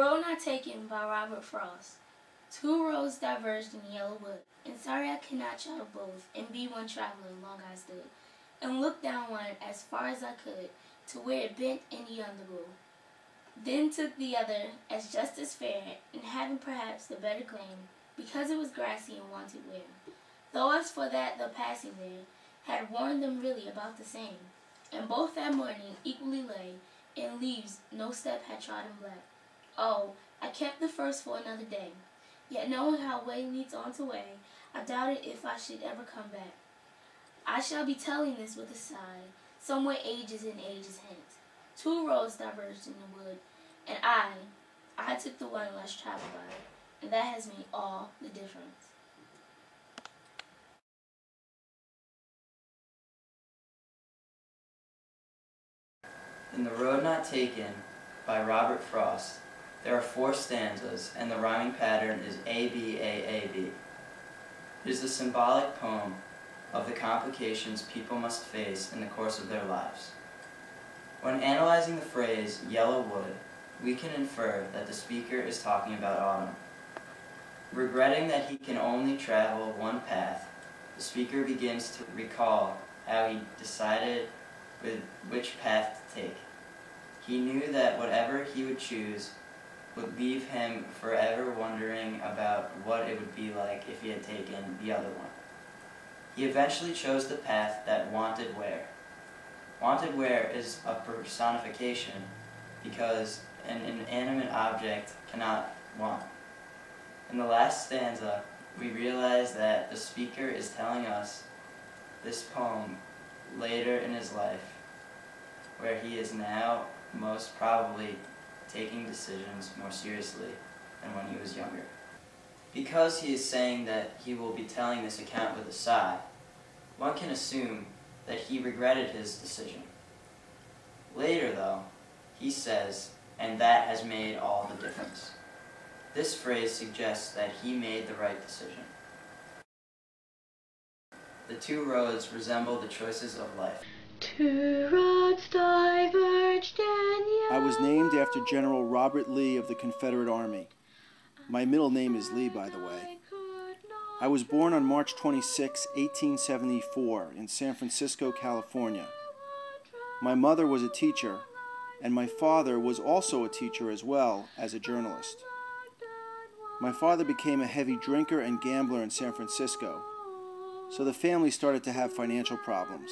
Road Not Taken by Robert Frost. Two roads diverged in yellow wood, and sorry I cannot travel both, and be one traveler long I stood, and looked down one as far as I could, to where it bent in the undergrowth. Then took the other as just as fair, and having perhaps the better claim, because it was grassy and wanted wear. Though as for that the passing there, had worn them really about the same, and both that morning equally lay, in leaves no step had trodden black. Oh, I kept the first for another day, yet knowing how way leads on to way, I doubted if I should ever come back. I shall be telling this with a sigh, somewhere ages and ages hence. Two roads diverged in the wood, and I took the one less traveled by, and that has made all the difference. In The Road Not Taken by Robert Frost, there are 4 stanzas, and the rhyming pattern is A-B-A-A-B. It is a symbolic poem of the complications people must face in the course of their lives. When analyzing the phrase yellow wood, we can infer that the speaker is talking about autumn. Regretting that he can only travel one path, the speaker begins to recall how he decided with which path to take. He knew that whatever he would choose would leave him forever wondering about what it would be like if he had taken the other one. He eventually chose the path that wanted where. Wanted where is a personification because an inanimate object cannot want. In the last stanza, we realize that the speaker is telling us this poem later in his life, where he is now most probably taking decisions more seriously than when he was younger. Because he is saying that he will be telling this account with a sigh, one can assume that he regretted his decision. Later, though, he says, and that has made all the difference. This phrase suggests that he made the right decision. The two roads resemble the choices of life. Two roads diverged and I was named after General Robert Lee of the Confederate Army. My middle name is Lee, by the way. I was born on March 26, 1874, in San Francisco, California. My mother was a teacher, and my father was also a teacher as well as a journalist. My father became a heavy drinker and gambler in San Francisco, so the family started to have financial problems.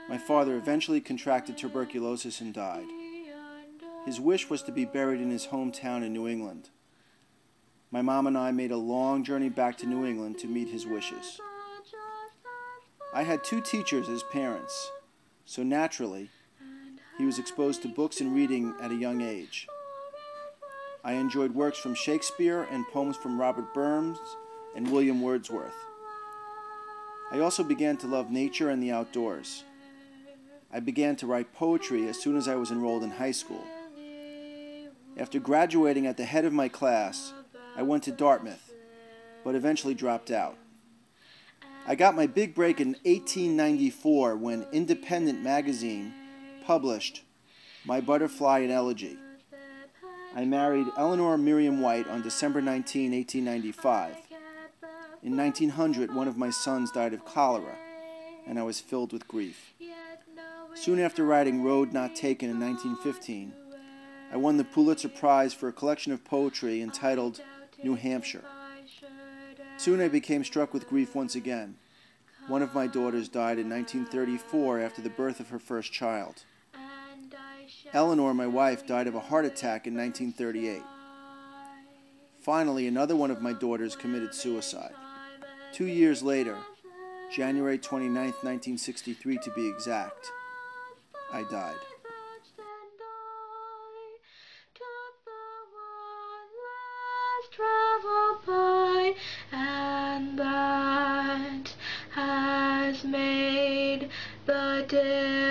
My father eventually contracted tuberculosis and died. His wish was to be buried in his hometown in New England. My mom and I made a long journey back to New England to meet his wishes. I had 2 teachers as parents, so naturally, he was exposed to books and reading at a young age. I enjoyed works from Shakespeare and poems from Robert Burns and William Wordsworth. I also began to love nature and the outdoors. I began to write poetry as soon as I was enrolled in high school. After graduating at the head of my class, I went to Dartmouth, but eventually dropped out. I got my big break in 1894 when Independent magazine published My Butterfly and Elegy. I married Eleanor Miriam White on December 19, 1895. In 1900, one of my sons died of cholera, and I was filled with grief. Soon after writing Road Not Taken in 1915, I won the Pulitzer Prize for a collection of poetry entitled New Hampshire. Soon I became struck with grief once again. One of my daughters died in 1934 after the birth of her first child. Eleanor, my wife, died of a heart attack in 1938. Finally, another one of my daughters committed suicide. 2 years later, January 29, 1963 to be exact, I died. And that has made the difference.